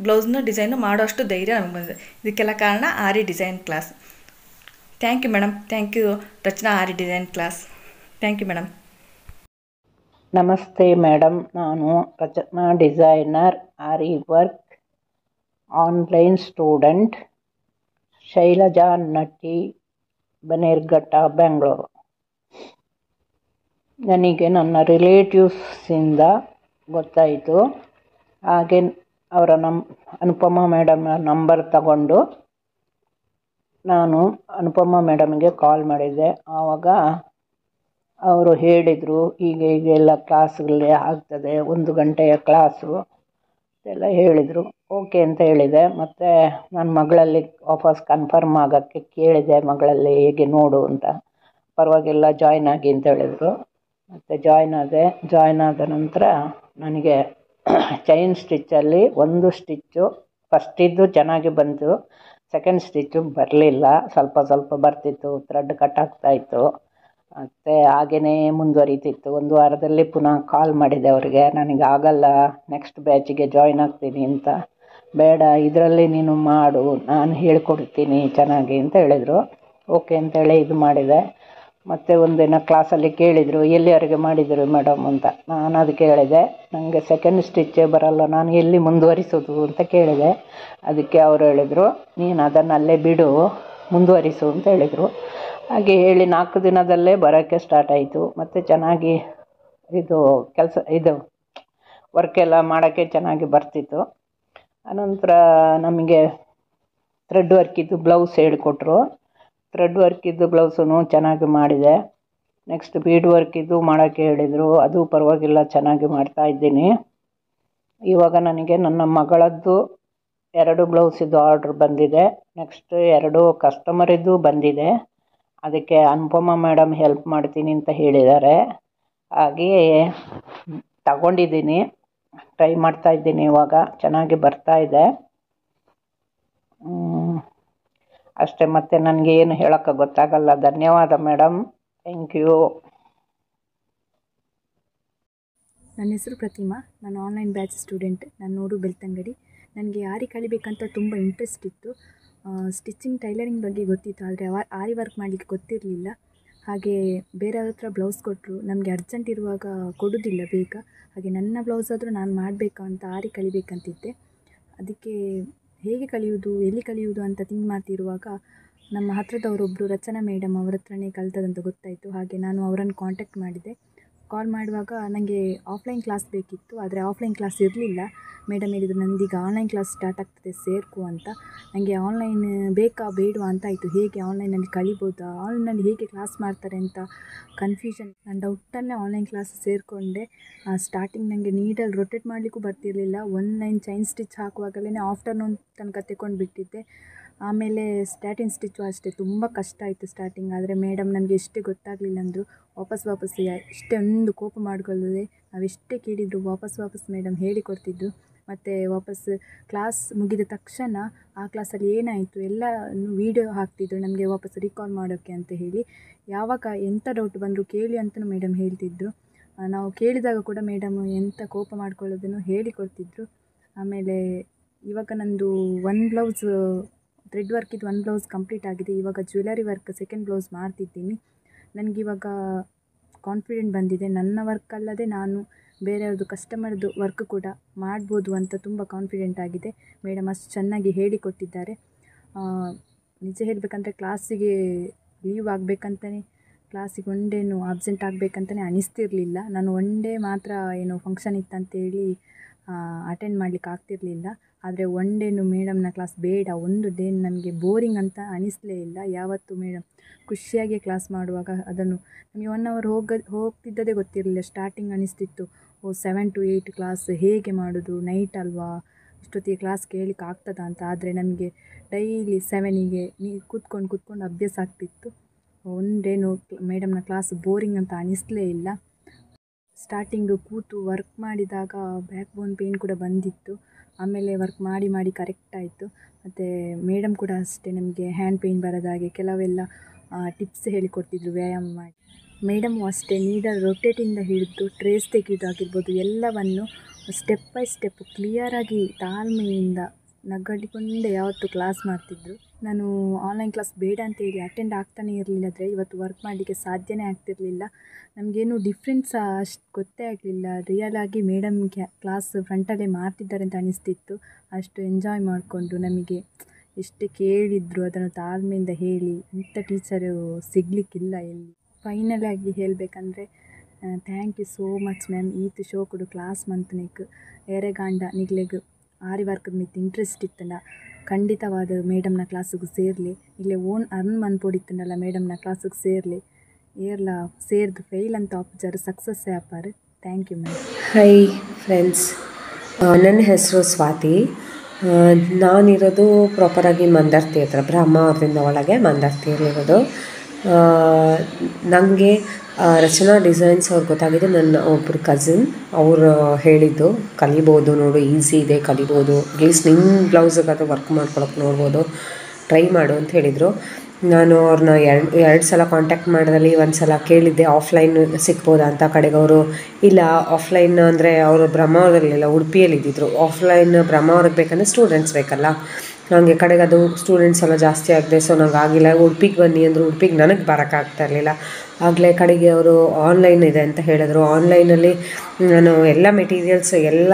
ಬ್ಲೌಸ್ನ ಡಿಸೈನು ಮಾಡೋ ಅಷ್ಟು ಧೈರ್ಯ ನಮಗೆ ಬಂದಿದೆ. ಇದಕ್ಕೆಲ್ಲ ಕಾರಣ aari design class. Thank you madam, thank you Rachana aari design class. Thank you madam. ನಮಸ್ತೆ ಮೇಡಮ್, ನಾನು Rachana designer aari work online student, Shailaja ನಟಿ, ಬನ್ನೇರುಘಟ್ಟ, ಬೆಂಗಳೂರು. ನನಗೆ ನನ್ನ ರಿಲೇಟಿವ್ಸಿಂದ ಗೊತ್ತಾಯಿತು. ಹಾಗೆ ಅವರ ಅನುಪಮ ಮೇಡಮ್ ನಂಬರ್ ತಗೊಂಡು ನಾನು ಅನುಪಮ ಮೇಡಮ್ಗೆ ಕಾಲ್ ಮಾಡಿದ್ದೆ. ಆವಾಗ ಅವರು ಹೇಳಿದರು, ಹೀಗೆಲ್ಲ ಕ್ಲಾಸ್ಗಳೇ ಆಗ್ತದೆ, 1 ಗಂಟೆಯ ಕ್ಲಾಸು ಎಲ್ಲ ಹೇಳಿದರು. ಓಕೆ ಅಂತ ಹೇಳಿದೆ. ಮತ್ತು ನನ್ನ ಮಗಳಲ್ಲಿ ವಾಪಸ್ ಕನ್ಫರ್ಮ್ ಆಗೋಕ್ಕೆ ಕೇಳಿದೆ, ಮಗಳಲ್ಲಿ ಹೇಗೆ ನೋಡು ಅಂತ. ಪರವಾಗಿಲ್ಲ ಜಾಯ್ನ್ ಆಗಿ ಅಂತ ಹೇಳಿದರು. ಮತ್ತು ಜಾಯ್ನ್ ಆದ ನಂತರ ನನಗೆ ಚೈನ್ ಸ್ಟಿಚ್ಚಲ್ಲಿ 1 ಸ್ಟಿಚ್ಚು ಫಸ್ಟಿದ್ದು ಚೆನ್ನಾಗಿ ಬಂತು, ಸೆಕೆಂಡ್ ಸ್ಟಿಚ್ಚು ಬರಲಿಲ್ಲ, ಸ್ವಲ್ಪ ಬರ್ತಿತ್ತು, ಥ್ರೆಡ್ ಕಟ್ ಆಗ್ತಾಯಿತ್ತು. ಮತ್ತು ಹಾಗೆಯೇ ಮುಂದುವರಿತಿತ್ತು. 1 ವಾರದಲ್ಲಿ ಪುನಃ ಕಾಲ್ ಮಾಡಿದೆ ಅವರಿಗೆ, ನನಗೆ ಆಗಲ್ಲ, ನೆಕ್ಸ್ಟ್ ಬ್ಯಾಚಿಗೆ ಜಾಯ್ನ್ ಆಗ್ತೀನಿ ಅಂತ. ಬೇಡ, ಇದರಲ್ಲಿ ನೀನು ಮಾಡು, ನಾನು ಹೇಳ್ಕೊಡ್ತೀನಿ ಚೆನ್ನಾಗಿ ಅಂತ ಹೇಳಿದರು. ಓಕೆ ಅಂತೇಳಿ ಇದು ಮಾಡಿದೆ. ಮತ್ತು ಒಂದಿನ ಕ್ಲಾಸಲ್ಲಿ ಕೇಳಿದರು, ಎಲ್ಲಿವರೆಗೆ ಮಾಡಿದರು ಮೇಡಮ್ ಅಂತ. ನಾನು ಅದಕ್ಕೆ ಹೇಳಿದೆ, ನನಗೆ ಸೆಕೆಂಡ್ ಸ್ಟಿಚ್ಚೇ ಬರಲ್ಲ, ನಾನು ಎಲ್ಲಿ ಮುಂದುವರಿಸೋದು ಅಂತ ಕೇಳಿದೆ. ಅದಕ್ಕೆ ಅವರು ಹೇಳಿದರು, ನೀನು ಅದನ್ನು ಅಲ್ಲೇ ಬಿಡು, ಮುಂದುವರಿಸು ಅಂತ ಹೇಳಿದರು. ಹಾಗೆ ಹೇಳಿ 4 ದಿನದಲ್ಲೇ ಬರೋಕ್ಕೆ ಸ್ಟಾರ್ಟ್ ಆಯಿತು. ಮತ್ತು ಚೆನ್ನಾಗಿ ಇದು ವರ್ಕೆಲ್ಲ ಮಾಡೋಕ್ಕೆ ಚೆನ್ನಾಗಿ ಬರ್ತಿತ್ತು. ಆನಂತರ ನಮಗೆ ಥ್ರೆಡ್ ವರ್ಕಿದ್ದು ಬ್ಲೌಸ್ ಹೇಳಿಕೊಟ್ರು. ಥ್ರೆಡ್ ವರ್ಕಿದ್ದು ಬ್ಲೌಸೂ ಚೆನ್ನಾಗಿ ಮಾಡಿದೆ. ನೆಕ್ಸ್ಟ್ ಬೀಡ್ ವರ್ಕಿದ್ದು ಮಾಡೋಕ್ಕೆ ಹೇಳಿದರು, ಅದು ಪರವಾಗಿಲ್ಲ ಚೆನ್ನಾಗಿ ಮಾಡ್ತಾಯಿದ್ದೀನಿ. ಇವಾಗ ನನಗೆ ನನ್ನ ಮಗಳದ್ದು 2 ಬ್ಲೌಸಿದ್ದು ಆರ್ಡ್ರ್ ಬಂದಿದೆ. ನೆಕ್ಸ್ಟ್ 2 ಕಸ್ಟಮರಿದ್ದು ಬಂದಿದೆ. ಅದಕ್ಕೆ ಅನುಪಮ ಮೇಡಮ್ ಹೆಲ್ಪ್ ಮಾಡ್ತೀನಿ ಅಂತ ಹೇಳಿದ್ದಾರೆ. ಹಾಗೆಯೇ ತಗೊಂಡಿದ್ದೀನಿ. ಟ್ರೈ ಮಾಡ್ತಾ ಇದ್ದೀನಿ. ಇವಾಗ ಚೆನ್ನಾಗಿ ಬರ್ತಾ ಇದೆ. ಅಷ್ಟೇ, ಮತ್ತೆ ನನಗೆ ಏನು ಹೇಳೋಕ್ಕೆ ಗೊತ್ತಾಗಲ್ಲ. ಧನ್ಯವಾದ ಮೇಡಮ್, ಥ್ಯಾಂಕ್ ಯು. ನನ್ನ ಹೆಸರು ಪ್ರತಿಮಾ. ನಾನು ಆನ್ಲೈನ್ ಬ್ಯಾಚ್ ಸ್ಟೂಡೆಂಟ್. ನಾನು ನೋಡು ಬೆಳ್ತಂಗಡಿ. ನನಗೆ ಆರಿ ಕಲಿಬೇಕಂತ ತುಂಬ ಇಂಟ್ರೆಸ್ಟ್ ಇತ್ತು. ಸ್ಟಿಚಿಂಗ್, ಟೈಲರಿಂಗ್ ಬಗ್ಗೆ ಗೊತ್ತಿತ್ತು, ಆದರೆ ಆರಿ ವರ್ಕ್ ಮಾಡಲಿಕ್ಕೆ ಗೊತ್ತಿರಲಿಲ್ಲ. ಹಾಗೆ ಬೇರೆಯವ್ರ ಹತ್ರ ಬ್ಲೌಸ್ ಕೊಟ್ಟರು, ನಮಗೆ ಅರ್ಜೆಂಟ್ ಇರುವಾಗ ಕೊಡೋದಿಲ್ಲ ಬೇಗ. ಹಾಗೆ ನನ್ನ ಬ್ಲೌಸ್ ಆದರೂ ನಾನು ಮಾಡಬೇಕು ಅಂತ ಆರಿ ಕಲಿಬೇಕಂತಿದ್ದೆ. ಅದಕ್ಕೆ ಹೇಗೆ ಕಲಿಯುವುದು, ಎಲ್ಲಿ ಕಲಿಯುವುದು ಅಂತ ಥಿಂಕ್ ಮಾಡ್ತಿರುವಾಗ ನಮ್ಮ ಹತ್ರದವರೊಬ್ಬರು ರಚನಾ ಮೇಡಮ್ ಅವರ ಹತ್ರನೇ ಕಲಿತದಂತ ಗೊತ್ತಾಯಿತು. ಹಾಗೆ ನಾನು ಅವರನ್ನು ಕಾಂಟ್ಯಾಕ್ಟ್ ಮಾಡಿದೆ. ಕಾಲ್ ಮಾಡುವಾಗ ನನಗೆ ಆಫ್ಲೈನ್ ಕ್ಲಾಸ್ ಬೇಕಿತ್ತು, ಆದರೆ ಆಫ್ಲೈನ್ ಕ್ಲಾಸ್ ಇರಲಿಲ್ಲ. ಮೇಡಮ್ ಹೇಳಿದರು, ನಂದೀಗ ಆನ್ಲೈನ್ ಕ್ಲಾಸ್ ಸ್ಟಾರ್ಟ್ ಆಗ್ತದೆ, ಸೇರ್ಕೋ ಅಂತ. ನನಗೆ ಆನ್ಲೈನ್ ಬೇಕಾ ಬೇಡವಾ ಅಂತ ಆಯಿತು. ಹೇಗೆ ಆನ್ಲೈನಲ್ಲಿ ಕಲಿಬೋದಾ, ಆನ್ಲೈನಲ್ಲಿ ಹೇಗೆ ಕ್ಲಾಸ್ ಮಾಡ್ತಾರೆ ಅಂತ ಕನ್ಫ್ಯೂಷನ್. ನಾನು ಡೌಟಲ್ಲೇ ಆನ್ಲೈನ್ ಕ್ಲಾಸ್ ಸೇರಿಕೊಂಡೆ. ಸ್ಟಾರ್ಟಿಂಗ್ ನನಗೆ ನೀಡಲ್ಲಿ ರೊಟೇಟ್ ಮಾಡಲಿಕ್ಕೂ ಬರ್ತಿರಲಿಲ್ಲ. ಒಂದು ಲೈನ್ ಚೈನ್ ಸ್ಟಿಚ್ ಹಾಕುವಾಗಲೇ ಆಫ್ಟರ್ನೂನ್ ತನಕ ತೆಕೊಂಡು ಬಿಟ್ಟಿದ್ದೆ. ಆಮೇಲೆ ಸ್ಟ್ಯಾಟಿನ್ ಸ್ಟಿಚ್ಚು ಅಷ್ಟೇ, ತುಂಬ ಕಷ್ಟ ಆಯಿತು ಸ್ಟಾರ್ಟಿಂಗ್. ಆದರೆ ಮೇಡಮ್ ನನಗೆ ಎಷ್ಟೇ ಗೊತ್ತಾಗಲಿಲ್ಲ ಅಂದರು ವಾಪಸ್ ಇಷ್ಟೇ ಒಂದು ಕೋಪ ಮಾಡಿಕೊಳ್ಳದೆ ನಾವು ಎಷ್ಟೇ ಕೇಳಿದ್ರು ವಾಪಸ್ ಮೇಡಮ್ ಹೇಳಿಕೊಡ್ತಿದ್ರು. ಮತ್ತು ವಾಪಸ್ ಕ್ಲಾಸ್ ಮುಗಿದ ತಕ್ಷಣ ಆ ಕ್ಲಾಸಲ್ಲಿ ಏನಾಯಿತು ಎಲ್ಲ ವೀಡಿಯೋ ಹಾಕ್ತಿದ್ರು ನಮಗೆ ವಾಪಸ್ ರಿಕಾಲ್ ಮಾಡೋಕ್ಕೆ ಅಂತ ಹೇಳಿ. ಯಾವಾಗ ಎಂಥ ಡೌಟ್ ಬಂದರೂ ಕೇಳಿ ಅಂತಲೂ ಮೇಡಮ್ ಹೇಳ್ತಿದ್ರು. ನಾವು ಕೇಳಿದಾಗ ಕೂಡ ಮೇಡಮ್ ಎಂಥ ಕೋಪ ಮಾಡ್ಕೊಳ್ಳೋದನ್ನು ಹೇಳಿಕೊಡ್ತಿದ್ರು. ಆಮೇಲೆ ಇವಾಗ ನಂದು ಒಂದು ಬ್ಲೌಸ್ ಥ್ರೆಡ್ ವರ್ಕಿದ್ದು ಒಂದು ಬ್ಲೌಸ್ ಕಂಪ್ಲೀಟ್ ಆಗಿದೆ. ಇವಾಗ ಜ್ಯುವೆಲರಿ ವರ್ಕ್ ಸೆಕೆಂಡ್ ಬ್ಲೌಸ್ ಮಾಡ್ತಿದ್ದೀನಿ. ನನಗಿವಾಗ ಕಾನ್ಫಿಡೆಂಟ್ ಬಂದಿದೆ. ನನ್ನ ವರ್ಕ್ ಅಲ್ಲದೆ ನಾನು ಬೇರೆಯವ್ರದ್ದು ಕಸ್ಟಮರ್ದು ವರ್ಕ್ ಕೂಡ ಮಾಡ್ಬೋದು ಅಂತ ತುಂಬ ಕಾನ್ಫಿಡೆಂಟ್ ಆಗಿದೆ. ಮೇಡಮ್ ಅಷ್ಟು ಚೆನ್ನಾಗಿ ಹೇಳಿಕೊಟ್ಟಿದ್ದಾರೆ. ನಿಜ ಹೇಳಬೇಕಂದ್ರೆ ಕ್ಲಾಸಿಗೆ ಲೀವ್ ಆಗಬೇಕಂತಲೇ, ಕ್ಲಾಸಿಗೆ ಒನ್ ಡೇನು ಅಬ್ಸೆಂಟ್ ಆಗಬೇಕಂತಲೇ ಅನಿಸ್ತಿರಲಿಲ್ಲ. ನಾನು ಒನ್ ಡೇ ಮಾತ್ರ ಏನೋ ಫಂಕ್ಷನ್ ಇತ್ತಂತೇಳಿ ಅಟೆಂಡ್ ಮಾಡಲಿಕ್ಕೆ ಆಗ್ತಿರಲಿಲ್ಲ. ಆದರೆ ಒನ್ ಡೇನು ಮೇಡಮ್ನ ಕ್ಲಾಸ್ ಬೇಡ, ಒಂದು ಡೇ ನಮಗೆ ಬೋರಿಂಗ್ ಅಂತ ಅನಿಸಲೇ ಇಲ್ಲ. ಯಾವತ್ತು ಮೇಡಮ್ ಖುಷಿಯಾಗಿ ಕ್ಲಾಸ್ ಮಾಡುವಾಗ ಅದನ್ನು ನಮಗೆ 1 ಅವರ್ ಹೋಗ್ತಿದ್ದದೇ ಗೊತ್ತಿರಲಿಲ್ಲ. ಸ್ಟಾರ್ಟಿಂಗ್ ಅನಿಸ್ತಿತ್ತು 7 to 8 ಕ್ಲಾಸ್ ಹೇಗೆ ಮಾಡೋದು, ನೈಟ್ ಅಲ್ವಾ, ಇಷ್ಟೊತ್ತಿಗೆ ಕ್ಲಾಸ್ ಕೇಳಲಿಕ್ಕೆ ಆಗ್ತದಾ ಅಂತ. ಆದರೆ ನನಗೆ ಡೈಲಿ 7ಗೆ ಕೂತ್ಕೊಂಡು ಅಭ್ಯಾಸ ಆಗ್ತಿತ್ತು. ಒಂದೇನು ಮೇಡಮ್ನ ಕ್ಲಾಸ್ ಬೋರಿಂಗ್ ಅಂತ ಅನಿಸಲೇ ಇಲ್ಲ. ಸ್ಟಾರ್ಟಿಂಗು ಕೂತು ವರ್ಕ್ ಮಾಡಿದಾಗ ಬ್ಯಾಕ್ ಬೋನ್ ಪೇಯ್ನ್ ಕೂಡ ಬಂದಿತ್ತು. ಆಮೇಲೆ ವರ್ಕ್ ಮಾಡಿ ಕರೆಕ್ಟ್ ಆಯಿತು. ಮತ್ತು ಮೇಡಮ್ ಕೂಡ ಅಷ್ಟೇ ನಮಗೆ ಹ್ಯಾಂಡ್ ಪೇಯ್ನ್ ಬರೋದಾಗೆ ಕೆಲವೆಲ್ಲ ಟಿಪ್ಸ್ ಹೇಳಿಕೊಡ್ತಿದ್ರು ವ್ಯಾಯಾಮ ಮಾಡಿ. ಮೇಡಮು ಅಷ್ಟೇ ನೀಡಲ್ ರೊಟೇಟಿಂದ ಹಿಡಿದು ಟ್ರೇಸ್ ತೆಗೆಯೋದಾಗಿರ್ಬೋದು ಎಲ್ಲವನ್ನು ಸ್ಟೆಪ್ ಬೈ ಸ್ಟೆಪ್ ಕ್ಲಿಯರಾಗಿ ತಾಳ್ಮೆಯಿಂದ ನಗಡಿಕೊಂಡೇ ಯಾವತ್ತೂ ಕ್ಲಾಸ್ ಮಾಡ್ತಿದ್ರು. ನಾನು ಆನ್ಲೈನ್ ಕ್ಲಾಸ್ ಬೇಡ ಅಂತೇಳಿ ಅಟೆಂಡ್ ಆಗ್ತಾನೆ ಇರಲಿಲ್ಲದ್ರೆ ಇವತ್ತು ವರ್ಕ್ ಮಾಡಲಿಕ್ಕೆ ಸಾಧ್ಯನೇ ಆಗ್ತಿರಲಿಲ್ಲ. ನಮಗೇನು ಡಿಫ್ರೆನ್ಸ್ ಅಷ್ಟು ಗೊತ್ತೇ ಆಗಲಿಲ್ಲ. ರಿಯಲಾಗಿ ಮೇಡಮ್ ಕ್ಲಾಸ್ ಫ್ರಂಟಲ್ಲೇ ಮಾಡ್ತಿದ್ದಾರೆ ಅಂತ ಅನಿಸ್ತಿತ್ತು. ಅಷ್ಟು ಎಂಜಾಯ್ ಮಾಡಿಕೊಂಡು ನಮಗೆ ಎಷ್ಟೇ ಕೇಳಿದ್ರು ಅದನ್ನು ತಾಳ್ಮೆಯಿಂದ ಹೇಳಿ ಇಂಥ ಟೀಚರು ಸಿಗಲಿಕ್ಕಿಲ್ಲ ಎಲ್ಲಿ. ಫೈನಲಾಗಿ ಹೇಳಬೇಕಂದ್ರೆ thank you so much ma'am. ಈತು ಶೋ ಕೊಡು ಕ್ಲಾಸ್ ಮಂತನಿಕ್ ಎರೆಗಾಂಡ ನಿಗ್ಲೆಗ್ ಆರಿ ವರ್ಕ್ ಮಿತ್ ಇಂಟ್ರೆಸ್ಟ್ ಇತ್ತಂಡ ಖಂಡಿತವಾದ ಮೇಡಮ್ನ ಕ್ಲಾಸಿಗೆ ಸೇರಲಿ. ಇಲ್ಲೇ ಓನ್ ಅರ್ನ್ ಮನ್ಪೊಡಿತ್ತಂಡಲ್ಲ ಮೇಡಮ್ನ ಕ್ಲಾಸಿಗೆ ಸೇರಲಿ. ಏರ್ಲ ಸೇರ್ದು ಫೇಲ್ ಅಂತ ಆಪ್ಜರ್ ಸಕ್ಸಸ್ ಆಪಾರು. Thank you ma'am. Hi friends, ನನ್ನ ಹೆಸರು ಸ್ವಾತಿ. ನಾನಿರೋದು ಪ್ರಾಪರಾಗಿ ಮಂದರ್ತಿ ಹತ್ರ, ಬ್ರಹ್ಮಾವರದಿಂದ ಒಳಗೆ ಮಂದರ್ತಿಯಲ್ಲಿರೋದು. ನನಗೆ ರಚನಾ ಡಿಸೈನ್ಸ್ ಅವ್ರು ಗೊತ್ತಾಗಿದೆ. ನನ್ನ ಒಬ್ಬರು ಕಸಿನ್ ಅವರು ಹೇಳಿದ್ದು ಕಲಿಬೋದು ನೋಡು, ಈಸಿ ಇದೆ, ಕಲಿಬೋದು, ಅಟ್ಲೀಸ್ಟ್ ನಿನ್ನ ಬ್ಲೌಸಿಗಾದರೂ ವರ್ಕ್ ಮಾಡ್ಕೊಳಕ್ಕೆ ನೋಡ್ಬೋದು, ಟ್ರೈ ಮಾಡು ಅಂತ ಹೇಳಿದರು. ನಾನು ಅವ್ರನ್ನ ಎರಡು ಸಲ ಕಾಂಟ್ಯಾಕ್ಟ್ ಮಾಡಿದಲ್ಲಿ ಒಂದು ಸಲ ಕೇಳಿದ್ದೆ ಆಫ್ಲೈನ್ ಸಿಗ್ಬೋದಾ ಅಂತ. ಕಡೆಗೆ ಅವರು ಇಲ್ಲ ಆಫ್ಲೈನ್ ಅಂದರೆ ಅವರು ಬ್ರಹ್ಮಾವರದಲ್ಲಿಲ್ಲ, ಉಡುಪಿಯಲ್ಲಿದ್ದಿದ್ರು. ಆಫ್ಲೈನ್ ಬ್ರಹ್ಮಾವರಕ್ಕೆ ಬೇಕಂದರೆ ಸ್ಟೂಡೆಂಟ್ಸ್ ಬೇಕಲ್ಲ, ನನಗೆ ಕಡೆಗೆ ಅದು ಸ್ಟೂಡೆಂಟ್ಸ್ ಎಲ್ಲ ಜಾಸ್ತಿ ಆಗಿದೆ. ಸೊ ನಂಗೆ ಆಗಿಲ್ಲ. ಉಡುಪಿಗೆ ಬನ್ನಿ ಅಂದರು, ಉಡುಪಿಗೆ ನನಗೆ ಬರೋಕ್ಕಾಗ್ತಾ ಇರಲಿಲ್ಲ. ಆಗಲೇ ಕಡೆಗೆ ಅವರು ಆನ್ಲೈನ್ ಇದೆ ಅಂತ ಹೇಳಿದ್ರು. ಆನ್ಲೈನಲ್ಲಿ ನಾನು ಎಲ್ಲ ಮೆಟೀರಿಯಲ್ಸ್ ಎಲ್ಲ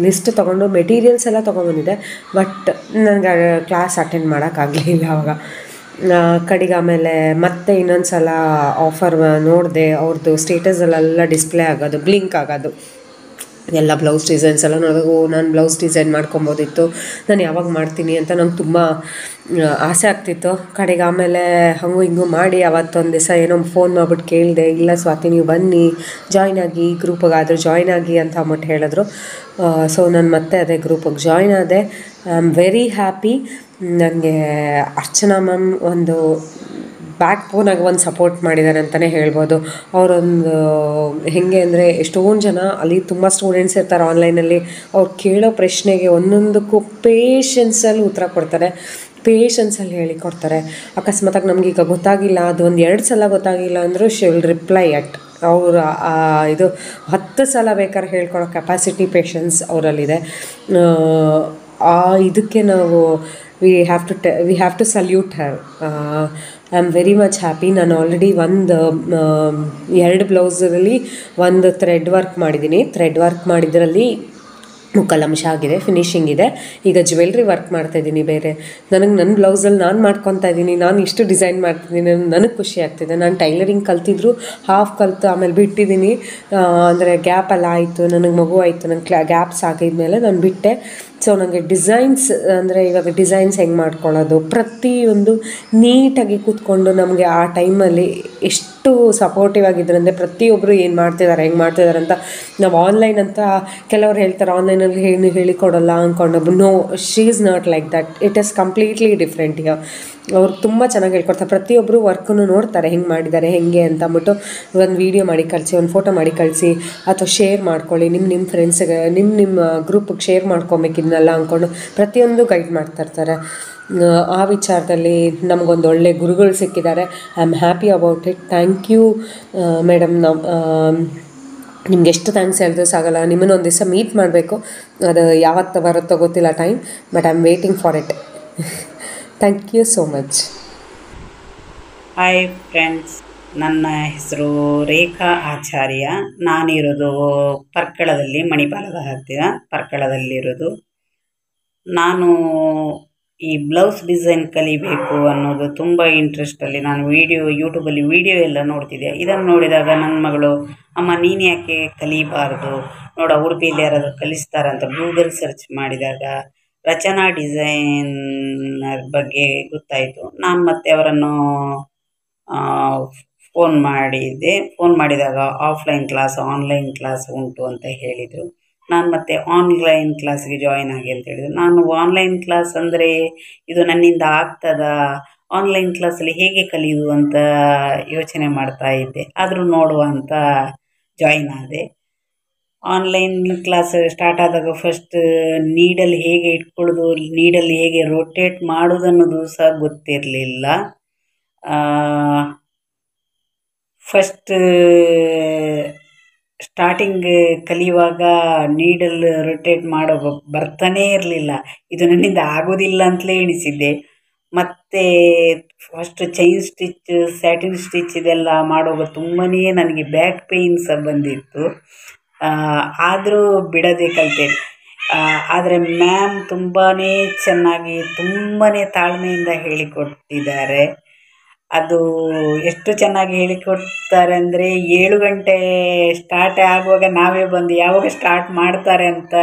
ಲಿಸ್ಟ್ ತೊಗೊಂಡು ಮೆಟೀರಿಯಲ್ಸ್ ಎಲ್ಲ ತೊಗೊಂಬಂದಿದ್ದೆ. ಬಟ್ ನನಗೆ ಕ್ಲಾಸ್ ಅಟೆಂಡ್ ಮಾಡೋಕ್ಕಾಗಲಿಲ್ಲ ಆವಾಗ. ಕಡೆಗೆ ಆಮೇಲೆ ಮತ್ತೆ ಇನ್ನೊಂದು ಸಲ ಆಫರ್ ನೋಡಿದೆ, ಅವ್ರದ್ದು ಸ್ಟೇಟಸಲ್ಲೆಲ್ಲ ಡಿಸ್ಪ್ಲೇ ಆಗೋದು, ಬ್ಲಿಂಕ್ ಆಗೋದು ಎಲ್ಲ ಬ್ಲೌಸ್ ಡಿಸೈನ್ಸ್ ಎಲ್ಲ ನೋಡಿದಾಗ ನಾನು ಬ್ಲೌಸ್ ಡಿಸೈನ್ ಮಾಡ್ಕೊಬೋದಿತ್ತು, ನಾನು ಯಾವಾಗ ಮಾಡ್ತೀನಿ ಅಂತ ನಂಗೆ ತುಂಬ ಆಸೆ ಆಗ್ತಿತ್ತು. ಕಡೆಗೆ ಆಮೇಲೆ ಹಂಗೂ ಹಿಂಗೂ ಮಾಡಿ ಅವತ್ತೊಂದು ದಿವಸ ಏನೋ ಫೋನ್ ಮಾಡಿಬಿಟ್ಟು ಕೇಳಿದೆ, ಇಲ್ಲ ಸ್ವಾತಿ ನೀವು ಬನ್ನಿ ಜಾಯ್ನ್ ಆಗಿ, ಗ್ರೂಪಿಗಾದರೂ ಜಾಯ್ನ್ ಆಗಿ ಅಂತ ಅಂದ್ಬಿಟ್ಟು ಹೇಳಿದ್ರು. ಸೊ ನಾನು ಮತ್ತೆ ಅದೇ ಗ್ರೂಪಿಗೆ ಜಾಯ್ನ್ ಆದೆ. I am very happy. ನನಗೆ ಅರ್ಚನಾ ಮ್ಯಾಮ್ ಒಂದು ಬ್ಯಾಕ್ ಬೋನಾಗಿ ಒಂದು ಸಪೋರ್ಟ್ ಮಾಡಿದ್ದಾರೆ ಅಂತಲೇ ಹೇಳ್ಬೋದು. ಅವರೊಂದು ಹೇಗೆ ಅಂದರೆ ಎಷ್ಟೊಂದು ಜನ ಅಲ್ಲಿ ತುಂಬ ಸ್ಟೂಡೆಂಟ್ಸ್ ಇರ್ತಾರೆ ಆನ್ಲೈನಲ್ಲಿ. ಅವ್ರು ಕೇಳೋ ಪ್ರಶ್ನೆಗೆ ಒಂದೊಂದಕ್ಕೂ ಪೇಷನ್ಸಲ್ಲಿ ಉತ್ತರ ಕೊಡ್ತಾರೆ, ಪೇಷನ್ಸಲ್ಲಿ ಹೇಳಿಕೊಡ್ತಾರೆ. ಅಕಸ್ಮಾತಾಗಿ ನಮಗೀಗ ಗೊತ್ತಾಗಿಲ್ಲ, ಅದು ಒಂದು 2 ಸಲ ಗೊತ್ತಾಗಿಲ್ಲ ಅಂದರೂ ಶಿ ವಿಲ್ ರಿಪ್ಲೈ ಅಟ್. ಅವರು ಇದು 10 ಸಲ ಬೇಕಾದ್ರೆ ಹೇಳ್ಕೊಡೋ ಕೆಪಾಸಿಟಿ, ಪೇಷನ್ಸ್ ಅವರಲ್ಲಿದೆ. ಇದಕ್ಕೆ ನಾವು we have to salute her. I am very much happy. ನಾನು ಆಲ್ರೆಡಿ 2 ಬ್ಲೌಸಲ್ಲಿ ಒಂದು ಥ್ರೆಡ್ ವರ್ಕ್ ಮಾಡಿದ್ದೀನಿ. ಥ್ರೆಡ್ ವರ್ಕ್ ಮಾಡಿದ್ರಲ್ಲಿ ಮುಕ್ಕಾಲಂಶ ಆಗಿದೆ, ಫಿನಿಶಿಂಗ್ ಇದೆ. ಈಗ ಜ್ಯುವೆಲ್ರಿ ವರ್ಕ್ ಮಾಡ್ತಾಯಿದ್ದೀನಿ ಬೇರೆ. ನನ್ನ ಬ್ಲೌಸಲ್ಲಿ ನಾನು ಮಾಡ್ಕೊತಾ ಇದ್ದೀನಿ, ನಾನು ಇಷ್ಟು ಡಿಸೈನ್ ಮಾಡ್ತಿದ್ದೀನಿ, ನನಗೆ ಖುಷಿ ಆಗ್ತಿದೆ. ನಾನು ಟೈಲರಿಂಗ್ ಕಲ್ತಿದ್ರು ಹಾಫ್ ಕಲಿತು ಆಮೇಲೆ ಬಿಟ್ಟಿದ್ದೀನಿ. ಅಂದರೆ ಗ್ಯಾಪೆಲ್ಲ ಆಯಿತು, ನನಗೆ ಮಗು ಆಯಿತು, ನಂಗೆ ಗ್ಯಾಪ್ಸ್ ಆಗಿದ್ಮೇಲೆ ನಾನು ಬಿಟ್ಟೆ. ಸೊ ನನಗೆ ಡಿಸೈನ್ಸ್ ಅಂದರೆ ಇವಾಗ ಡಿಸೈನ್ಸ್ ಹೆಂಗೆ ಮಾಡ್ಕೊಳ್ಳೋದು ಪ್ರತಿಯೊಂದು ನೀಟಾಗಿ ಕೂತ್ಕೊಂಡು ನಮಗೆ ಆ ಟೈಮಲ್ಲಿ ಎಷ್ಟು ಸಪೋರ್ಟಿವ್ ಆಗಿದ್ರಂದರೆ ಪ್ರತಿಯೊಬ್ಬರು ಏನು ಮಾಡ್ತಿದ್ದಾರೆ, ಹೆಂಗೆ ಮಾಡ್ತಿದ್ದಾರೆ ಅಂತ. ನಾವು ಆನ್ಲೈನ್ ಅಂತ ಕೆಲವ್ರು ಹೇಳ್ತಾರೆ, ಆನ್ಲೈನಲ್ಲಿ ಹೇಳಿಕೊಡಲ್ಲ ಅಂದ್ಕೊಂಡು. No, she is not like that. It is completely different. ಈಗ ಅವ್ರು ತುಂಬ ಚೆನ್ನಾಗಿ ಹೇಳ್ಕೊಡ್ತಾರೆ. ಪ್ರತಿಯೊಬ್ಬರು ವರ್ಕನ್ನು ನೋಡ್ತಾರೆ, ಹೆಂಗೆ ಮಾಡಿದ್ದಾರೆ ಹೆಂಗೆ ಅಂತ ಅಂದ್ಬಿಟ್ಟು ಒಂದು ವೀಡಿಯೋ ಮಾಡಿ ಕಳಿಸಿ, ಒಂದು ಫೋಟೋ ಮಾಡಿ ಕಳಿಸಿ, ಅಥವಾ ಶೇರ್ ಮಾಡ್ಕೊಳ್ಳಿ, ನಿಮ್ಮ ಫ್ರೆಂಡ್ಸ್ಗೆ, ನಿಮ್ಮ ಗ್ರೂಪಿಗೆ ಶೇರ್ ಮಾಡ್ಕೊಬೇಕಿದ್ನಲ್ಲ ಅಂದ್ಕೊಂಡು ಪ್ರತಿಯೊಂದು ಗೈಡ್ ಮಾಡ್ತಾಯಿರ್ತಾರೆ. ಆ ವಿಚಾರದಲ್ಲಿ ನಮಗೊಂದು ಒಳ್ಳೆ ಗುರುಗಳು ಸಿಕ್ಕಿದ್ದಾರೆ. I am happy about it. Thank you madam. ನಿಮ್ಗೆ ಎಷ್ಟು ಥ್ಯಾಂಕ್ಸ್ ಹೇಳಿದ್ರು ಸಾಗಲ್ಲ. ನಿಮ್ಮನ್ನು ಒಂದು ದಿವಸ ಮೀಟ್ ಮಾಡಬೇಕು, ಅದು ಯಾವತ್ತು ಬರುತ್ತೋ ಗೊತ್ತಿಲ್ಲ time, but I am waiting for it. Thank you so much. Hi friends, ನನ್ನ ಹೆಸರು ರೇಖಾ ಆಚಾರ್ಯ. ನಾನಿರೋದು ಪರ್ಕಳದಲ್ಲಿ, ಮಣಿಪಾಲದ ಹತ್ತಿರ ಪರ್ಕಳದಲ್ಲಿರೋದು. ನಾನು ಈ ಬ್ಲೌಸ್ ಡಿಸೈನ್ ಕಲಿಬೇಕು ಅನ್ನೋದು ತುಂಬ ಇಂಟ್ರೆಸ್ಟಲ್ಲಿ ನಾನು ಯೂಟ್ಯೂಬಲ್ಲಿ ವೀಡಿಯೋ ಎಲ್ಲ ನೋಡ್ತಿದ್ದೆ. ಇದನ್ನು ನೋಡಿದಾಗ ನನ್ನ ಮಗಳು, ಅಮ್ಮ ನೀನು ಯಾಕೆ ಕಲಿಬಾರ್ದು, ನೋಡ ಉಡುಪಿಯಲ್ಲಿ ಯಾರಾದರೂ ಕಲಿಸ್ತಾರಂತ ಗೂಗಲ್ ಸರ್ಚ್ ಮಾಡಿದಾಗ ರಚನಾ ಡಿಸೈನರ್ ಬಗ್ಗೆ ಗೊತ್ತಾಯಿತು. ನಾನು ಮತ್ತೆ ಅವರನ್ನು ಫೋನ್ ಮಾಡಿದಾಗ ಆಫ್ಲೈನ್ ಕ್ಲಾಸ್, ಆನ್ಲೈನ್ ಕ್ಲಾಸ್ ಉಂಟು ಅಂತ ಹೇಳಿದರು. ನಾನು ಮತ್ತೆ ಆನ್ಲೈನ್ ಕ್ಲಾಸ್ಗೆ ಜಾಯಿನ್ ಆಗಿ ಅಂತ ಹೇಳಿದರು. ನಾನು ಆನ್ಲೈನ್ ಕ್ಲಾಸ್ ಅಂದರೆ ಇದು ನನ್ನಿಂದ ಆಗ್ತದಾ, ಆನ್ಲೈನ್ ಕ್ಲಾಸಲ್ಲಿ ಹೇಗೆ ಕಲಿಯುವುದು ಅಂತ ಯೋಚನೆ ಮಾಡ್ತಾ ಇದ್ದೆ. ಆದರೂ ನೋಡುವ ಅಂತ ಜಾಯಿನ್ ಆದೆ. ಆನ್ಲೈನ್ ಕ್ಲಾಸ್ ಸ್ಟಾರ್ಟ್ ಆದಾಗ ಫಸ್ಟ್ ನೀಡಲ್ಲಿ ಹೇಗೆ ಇಟ್ಕೊಳ್ಳೋದು, ನೀಡಲ್ಲಿ ಹೇಗೆ ರೊಟೇಟ್ ಮಾಡೋದು ಅನ್ನೋದು ಸಹ ಗೊತ್ತಿರಲಿಲ್ಲ. ಫಸ್ಟ್ ಸ್ಟಾರ್ಟಿಂಗ್ ಕಲಿಯುವಾಗ ನೀಡಲ್ ರೊಟೇಟ್ ಮಾಡೋ ಬರ್ತಾನೇ ಇರಲಿಲ್ಲ. ಇದು ನನ್ನಿಂದ ಆಗೋದಿಲ್ಲ ಅಂತಲೇ ಎಣಿಸಿದ್ದೆ. ಮತ್ತು first chain stitch, satin stitch ಇದೆಲ್ಲ ಮಾಡುವಾಗ ತುಂಬಾ ನನಗೆ ಬ್ಯಾಕ್ ಪೇಯ್ನ್ ಸಹ ಬಂದಿತ್ತು. ಆದರೂ ಬಿಡದೆ ಕಲಿತೆ. ಆದರೆ ಮ್ಯಾಮ್ ತುಂಬಾ ಚೆನ್ನಾಗಿ, ತುಂಬಾ ತಾಳ್ಮೆಯಿಂದ ಹೇಳಿಕೊಟ್ಟಿದ್ದಾರೆ. ಅದು ಎಷ್ಟು ಚೆನ್ನಾಗಿ ಹೇಳಿಕೊಡ್ತಾರೆ ಅಂದರೆ 7 ಗಂಟೆ ಸ್ಟಾರ್ಟ್ ಆಗುವಾಗ ನಾವೇ ಬಂದು ಯಾವಾಗ ಸ್ಟಾರ್ಟ್ ಮಾಡ್ತಾರೆ ಅಂತ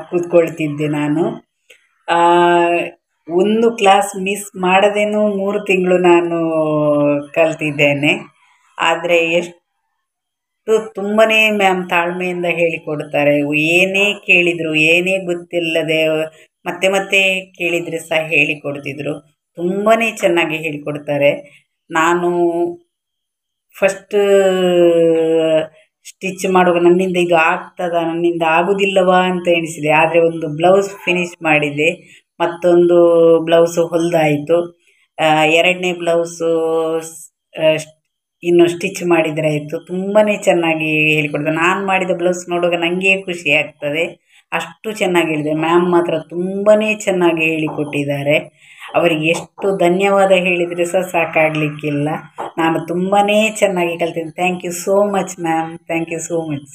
ಕೂತ್ಕೊಳ್ತಿದ್ದೆ ನಾನು. ಒಂದು ಕ್ಲಾಸ್ ಮಿಸ್ ಮಾಡದೇನೂ 3 ತಿಂಗಳು ನಾನು ಕಲ್ತಿದ್ದೇನೆ. ಆದರೆ ತುಂಬಾ ಮ್ಯಾಮ್ ತಾಳ್ಮೆಯಿಂದ ಹೇಳಿಕೊಡ್ತಾರೆ. ಏನೇ ಕೇಳಿದರು, ಏನೇ ಗೊತ್ತಿಲ್ಲದೆ ಮತ್ತೆ ಕೇಳಿದರೆ ಸಹ ಹೇಳಿಕೊಡ್ತಿದ್ರು. ತುಂಬಾ ಚೆನ್ನಾಗಿ ಹೇಳಿಕೊಡ್ತಾರೆ. ನಾನು ಫಸ್ಟ್ ಸ್ಟಿಚ್ ಮಾಡುವಾಗ ನನ್ನಿಂದ ಇದು ಆಗ್ತದಾ, ನನ್ನಿಂದ ಆಗೋದಿಲ್ಲವಾ ಅಂತ ಎಣಿಸಿದೆ. ಆದರೆ ಒಂದು ಬ್ಲೌಸ್ ಫಿನಿಶ್ ಮಾಡಿದೆ, ಮತ್ತೊಂದು ಬ್ಲೌಸು ಹೊಲಿದಾಯಿತು. 2ನೇ ಬ್ಲೌಸು ಇನ್ನು ಸ್ಟಿಚ್ ಮಾಡಿದರೆ ಆಯಿತು. ತುಂಬಾ ಚೆನ್ನಾಗಿ ಹೇಳಿಕೊಡ್ತಾರೆ. ನಾನು ಮಾಡಿದ ಬ್ಲೌಸ್ ನೋಡುವಾಗ ನನಗೆ ಖುಷಿ ಆಗ್ತದೆ, ಅಷ್ಟು ಚೆನ್ನಾಗಿ ಹೇಳಿದೆ. ಮ್ಯಾಮ್ ಮಾತ್ರ ತುಂಬಾ ಚೆನ್ನಾಗಿ ಹೇಳಿಕೊಟ್ಟಿದ್ದಾರೆ. ಅವರಿಗೆ ಎಷ್ಟು ಧನ್ಯವಾದ ಹೇಳಿದರೆ ಸಹ ಸಾಕಾಗಲಿಕ್ಕಿಲ್ಲ. ನಾನು ತುಂಬಾ ಚೆನ್ನಾಗಿ ಕಲ್ತಿದ್ದೆ. Thank you so much ma'am, thank you so much.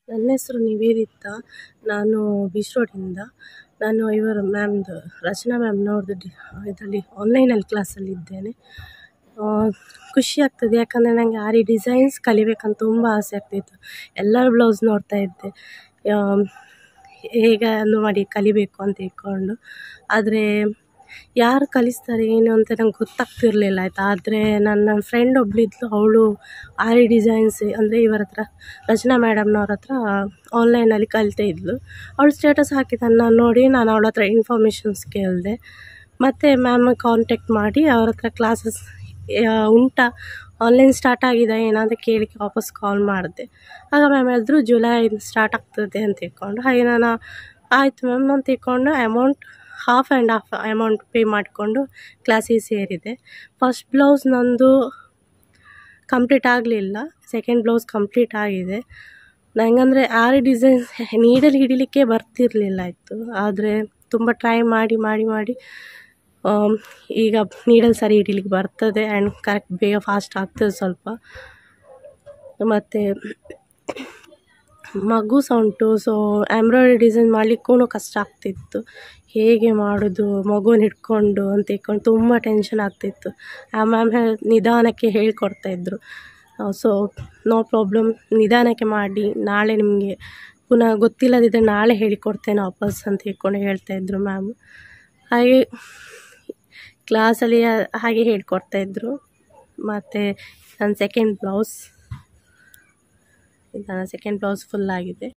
ನನ್ನ ಹೆಸರು ನಿವೇದಿತಾ. ನಾನು ಬೀಚ್ ರೋಡಿಂದ. ನಾನು ಇವರು ಮ್ಯಾಮ್ದು, ರಚನಾ ಮ್ಯಾಮ್ನವ್ರದ್ದು ಇದರಲ್ಲಿ ಆನ್ಲೈನಲ್ಲಿ ಕ್ಲಾಸಲ್ಲಿದ್ದೇನೆ. ಖುಷಿ ಆಗ್ತದೆ, ಯಾಕಂದರೆ ನನಗೆ ಆರಿ ಡಿಸೈನ್ಸ್ ಕಲಿಬೇಕಂತ ತುಂಬ ಆಸೆ ಆಗ್ತಾಯಿತ್ತು. ಎಲ್ಲರ ಬ್ಲೌಸ್ ನೋಡ್ತಾ ಇದ್ದೆ, ಹೇಗೆ ಮಾಡಿ ಕಲಿಬೇಕು ಅಂತ ಇಟ್ಕೊಂಡು. ಆದರೆ ಯಾರು ಕಲಿಸ್ತಾರೆ ಏನು ಅಂತ ನಂಗೆ ಗೊತ್ತಾಗ್ತಿರ್ಲಿಲ್ಲ, ಆಯಿತಾ. ಆದರೆ ನನ್ನ ಫ್ರೆಂಡ್ ಒಬ್ಬಳಿದ್ಲು, ಅವಳು ಆರಿ ಡಿಸೈನ್ಸ್ ಅಂದರೆ ಇವರ ಹತ್ರ, ರಚನಾ ಮೇಡಮ್ನವ್ರ ಹತ್ರ ಆನ್ಲೈನಲ್ಲಿ ಕಲಿತಾ ಇದ್ಲು. ಅವಳು ಸ್ಟೇಟಸ್ ಹಾಕಿದ್ದನ್ನು ನೋಡಿ ನಾನು ಅವಳ ಹತ್ರ ಇನ್ಫಾರ್ಮೇಷನ್ಸ್ ಕೇಳಿದೆ. ಮತ್ತು ಮ್ಯಾಮ್ ಕಾಂಟ್ಯಾಕ್ಟ್ ಮಾಡಿ ಅವ್ರ ಹತ್ರ ಕ್ಲಾಸಸ್ ಉಂಟಾ, ಆನ್ಲೈನ್ ಸ್ಟಾರ್ಟ್ ಆಗಿದೆ ಏನಾದರೂ ಕೇಳಿಕ್ಕೆ ವಾಪಸ್ ಕಾಲ್ ಮಾಡಿದೆ. ಆಗ ಮ್ಯಾಮ್ ಹೇಳಿದ್ರು ಜುಲೈ ಸ್ಟಾರ್ಟ್ ಆಗ್ತದೆ ಅಂತ ತಿಳ್ಕೊಂಡು. ಹಾಗೆ ನಾನು ಆಯಿತು ಮ್ಯಾಮ್ ಅಂತ ತಿಳ್ಕೊಂಡು half and half amount pay ಮಾಡಿಕೊಂಡು ಕ್ಲಾಸಿಗೆ ಸೇರಿದೆ. ಫಸ್ಟ್ ಬ್ಲೌಸ್ ನಂದು ಕಂಪ್ಲೀಟ್ ಆಗಲಿಲ್ಲ, ಸೆಕೆಂಡ್ ಬ್ಲೌಸ್ ಕಂಪ್ಲೀಟ್ ಆಗಿದೆ. ನನಗಂದರೆ ಆರಿ ಡಿಸೈನ್ಸ್ ನೀಡಲ್ ಹಿಡಿಲಿಕ್ಕೆ ಬರ್ತಿರಲಿಲ್ಲ ಇತ್ತು. ಆದರೆ ತುಂಬ ಟ್ರೈ ಮಾಡಿ ಮಾಡಿ ಮಾಡಿ ಈಗ ನೀಡಲ್ ಸರಿ ಹಿಡಿಲಿಕ್ಕೆ ಬರ್ತದೆ ಆ್ಯಂಡ್ ಕರೆಕ್ಟ್ ಬೇಗ ಫಾಸ್ಟ್ ಆಗ್ತದೆ ಸ್ವಲ್ಪ. ಮತ್ತು ಮಗು ಸಹ ಉಂಟು, ಸೊ ಎಂಬ್ರಾಯ್ಡ್ರಿ ಡಿಸೈನ್ ಮಾಡಲಿಕ್ಕೂ ಕಷ್ಟ ಆಗ್ತಿತ್ತು. ಹೇಗೆ ಮಾಡೋದು ಮಗುನ ಹಿಡ್ಕೊಂಡು ಅಂತ ತಿಳ್ಕೊಂಡು ತುಂಬ ಟೆನ್ಷನ್ ಆಗ್ತಿತ್ತು. ಆ ಮ್ಯಾಮ್ ನಿಧಾನಕ್ಕೆ ಹೇಳ್ಕೊಡ್ತಾಯಿದ್ರು. ಸೊ ನೋ ಪ್ರಾಬ್ಲಮ್, ನಿಧಾನಕ್ಕೆ ಮಾಡಿ, ನಾಳೆ ನಿಮಗೆ ಪುನಃ ಗೊತ್ತಿಲ್ಲದಿದ್ದರೆ ನಾಳೆ ಹೇಳಿಕೊಡ್ತೇನೆ ವಾಪಸ್ ಅಂತ ಹೇಳ್ಕೊಂಡು ಹೇಳ್ತಾಯಿದ್ರು ಮ್ಯಾಮ್. ಹಾಗೆ ಕ್ಲಾಸಲ್ಲಿ ಹಾಗೆ ಹೇಳ್ಕೊಡ್ತಾಯಿದ್ರು. ಮತ್ತು ನನ್ನ ಸೆಕೆಂಡ್ ಬ್ಲೌಸ್ ಫುಲ್ ಆಗಿದೆ.